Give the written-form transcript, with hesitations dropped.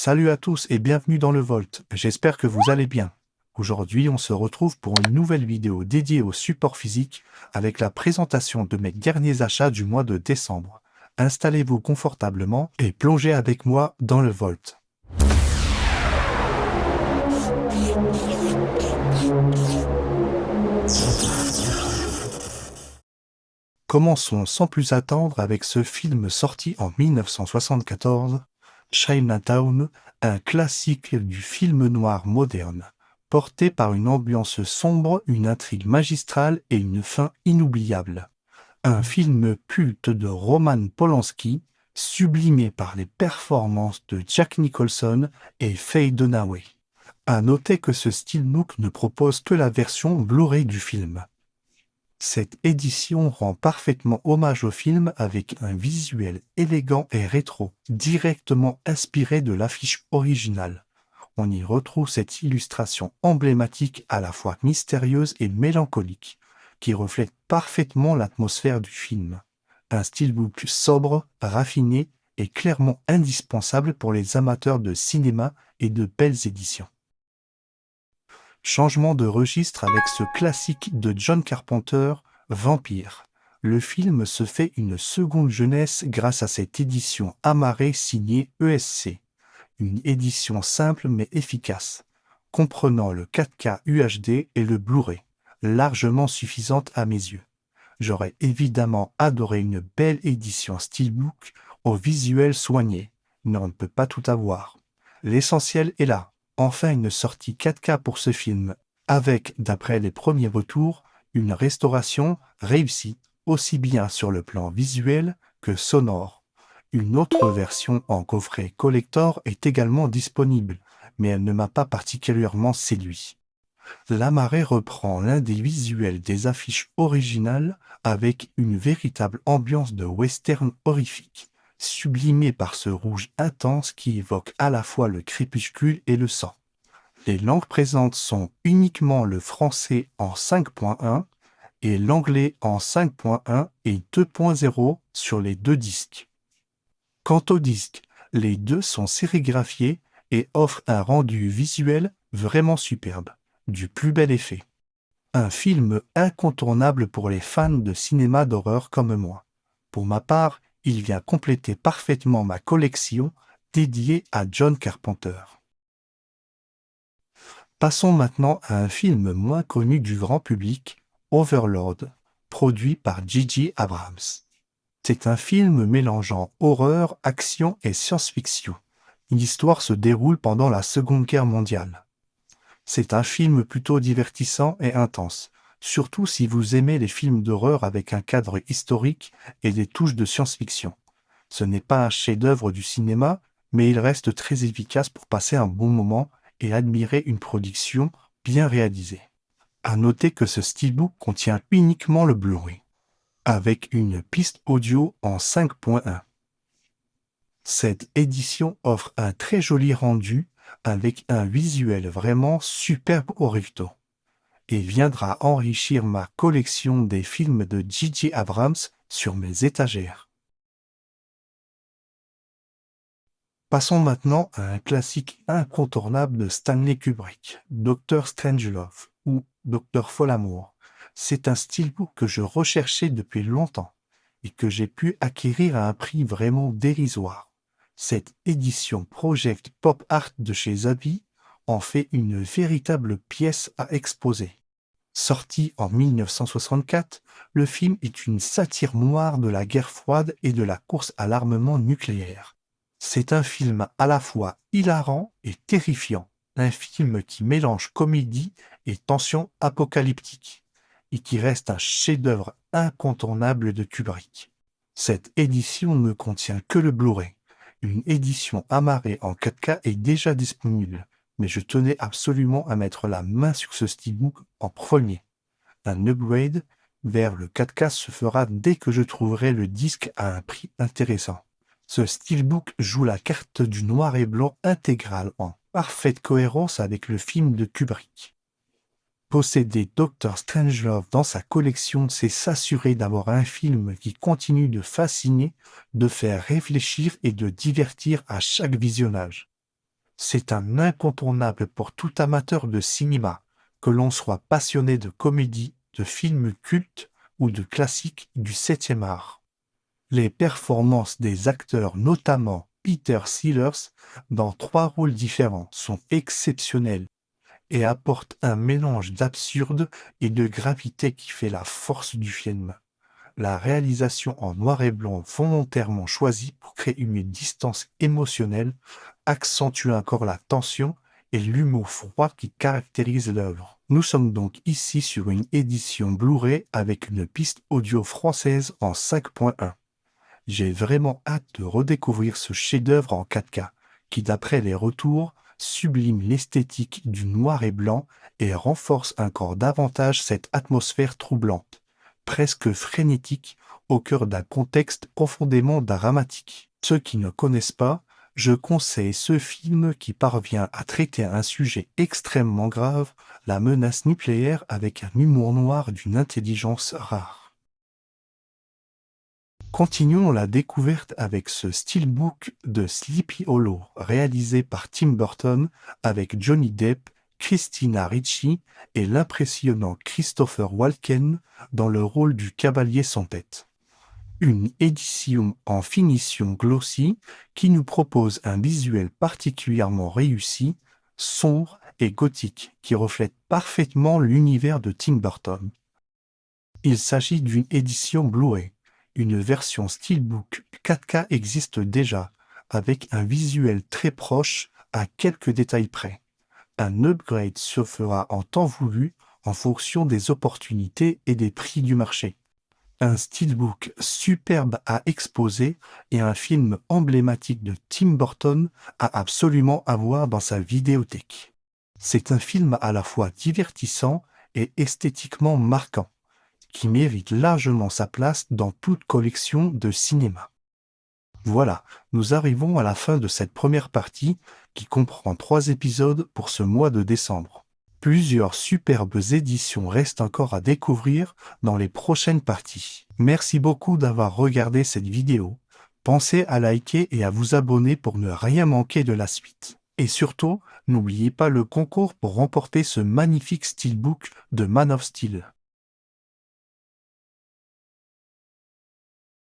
Salut à tous et bienvenue dans le Volt, j'espère que vous allez bien. Aujourd'hui, on se retrouve pour une nouvelle vidéo dédiée au support physique avec la présentation de mes derniers achats du mois de décembre. Installez-vous confortablement et plongez avec moi dans le Volt. Commençons sans plus attendre avec ce film sorti en 1974, Chinatown, un classique du film noir moderne, porté par une ambiance sombre, une intrigue magistrale et une fin inoubliable. Un film culte de Roman Polanski, sublimé par les performances de Jack Nicholson et Faye Dunaway. À noter que ce steelbook ne propose que la version Blu-ray du film. Cette édition rend parfaitement hommage au film avec un visuel élégant et rétro, directement inspiré de l'affiche originale. On y retrouve cette illustration emblématique à la fois mystérieuse et mélancolique, qui reflète parfaitement l'atmosphère du film. Un steelbook sobre, raffiné et clairement indispensable pour les amateurs de cinéma et de belles éditions. Changement de registre avec ce classique de John Carpenter, Vampire. Le film se fait une seconde jeunesse grâce à cette édition amarrée signée ESC. Une édition simple mais efficace, comprenant le 4K UHD et le Blu-ray, largement suffisante à mes yeux. J'aurais évidemment adoré une belle édition steelbook au visuel soigné, mais on ne peut pas tout avoir. L'essentiel est là. Enfin une sortie 4K pour ce film, avec, d'après les premiers retours, une restauration réussie, aussi bien sur le plan visuel que sonore. Une autre version en coffret collector est également disponible, mais elle ne m'a pas particulièrement séduit. L'Amarré reprend l'un des visuels des affiches originales avec une véritable ambiance de western horrifique, sublimé par ce rouge intense qui évoque à la fois le crépuscule et le sang. Les langues présentes sont uniquement le français en 5.1 et l'anglais en 5.1 et 2.0 sur les deux disques. Quant aux disques, les deux sont sérigraphiés et offrent un rendu visuel vraiment superbe, du plus bel effet. Un film incontournable pour les fans de cinéma d'horreur comme moi. Pour ma part, il vient compléter parfaitement ma collection dédiée à John Carpenter. Passons maintenant à un film moins connu du grand public, Overlord, produit par J.J. Abrams. C'est un film mélangeant horreur, action et science-fiction. L'histoire se déroule pendant la Seconde Guerre mondiale. C'est un film plutôt divertissant et intense, surtout si vous aimez les films d'horreur avec un cadre historique et des touches de science-fiction. Ce n'est pas un chef-d'œuvre du cinéma, mais il reste très efficace pour passer un bon moment et admirer une production bien réalisée. À noter que ce steelbook contient uniquement le Blu-ray, avec une piste audio en 5.1. Cette édition offre un très joli rendu avec un visuel vraiment superbe au recto et viendra enrichir ma collection des films de J.J. Abrams sur mes étagères. Passons maintenant à un classique incontournable de Stanley Kubrick, Dr. Strangelove ou Dr. Folamour. C'est un steelbook que je recherchais depuis longtemps et que j'ai pu acquérir à un prix vraiment dérisoire. Cette édition Project Pop Art de chez Zabi en fait une véritable pièce à exposer. Sorti en 1964, le film est une satire noire de la guerre froide et de la course à l'armement nucléaire. C'est un film à la fois hilarant et terrifiant, un film qui mélange comédie et tension apocalyptique, et qui reste un chef-d'œuvre incontournable de Kubrick. Cette édition ne contient que le Blu-ray. Une édition amarrée en 4K est déjà disponible, mais je tenais absolument à mettre la main sur ce steelbook en premier. Un upgrade vers le 4K se fera dès que je trouverai le disque à un prix intéressant. Ce steelbook joue la carte du noir et blanc intégral en parfaite cohérence avec le film de Kubrick. Posséder Dr. Strangelove dans sa collection, c'est s'assurer d'avoir un film qui continue de fasciner, de faire réfléchir et de divertir à chaque visionnage. C'est un incontournable pour tout amateur de cinéma, que l'on soit passionné de comédie, de films cultes ou de classiques du 7e art. Les performances des acteurs, notamment Peter Sellers, dans 3 rôles différents, sont exceptionnelles et apportent un mélange d'absurde et de gravité qui fait la force du film. La réalisation en noir et blanc volontairement choisie pour créer une distance émotionnelle accentue encore la tension et l'humour froid qui caractérise l'œuvre. Nous sommes donc ici sur une édition Blu-ray avec une piste audio française en 5.1. J'ai vraiment hâte de redécouvrir ce chef-d'œuvre en 4K, qui d'après les retours, sublime l'esthétique du noir et blanc et renforce encore davantage cette atmosphère troublante, presque frénétique, au cœur d'un contexte profondément dramatique. Ceux qui ne connaissent pas, je conseille ce film qui parvient à traiter un sujet extrêmement grave, la menace nucléaire avec un humour noir d'une intelligence rare. Continuons la découverte avec ce steelbook de Sleepy Hollow, réalisé par Tim Burton avec Johnny Depp, Christina Ricci et l'impressionnant Christopher Walken dans le rôle du cavalier sans tête. Une édition en finition glossy qui nous propose un visuel particulièrement réussi, sombre et gothique qui reflète parfaitement l'univers de Tim Burton. Il s'agit d'une édition Blu-ray. Une version Steelbook 4K existe déjà, avec un visuel très proche à quelques détails près. Un upgrade se fera en temps voulu en fonction des opportunités et des prix du marché. Un Steelbook superbe à exposer et un film emblématique de Tim Burton à absolument avoir dans sa vidéothèque. C'est un film à la fois divertissant et esthétiquement marquant, qui mérite largement sa place dans toute collection de cinéma. Voilà, nous arrivons à la fin de cette première partie qui comprend 3 épisodes pour ce mois de décembre. Plusieurs superbes éditions restent encore à découvrir dans les prochaines parties. Merci beaucoup d'avoir regardé cette vidéo. Pensez à liker et à vous abonner pour ne rien manquer de la suite. Et surtout, n'oubliez pas le concours pour remporter ce magnifique steelbook de Man of Steel.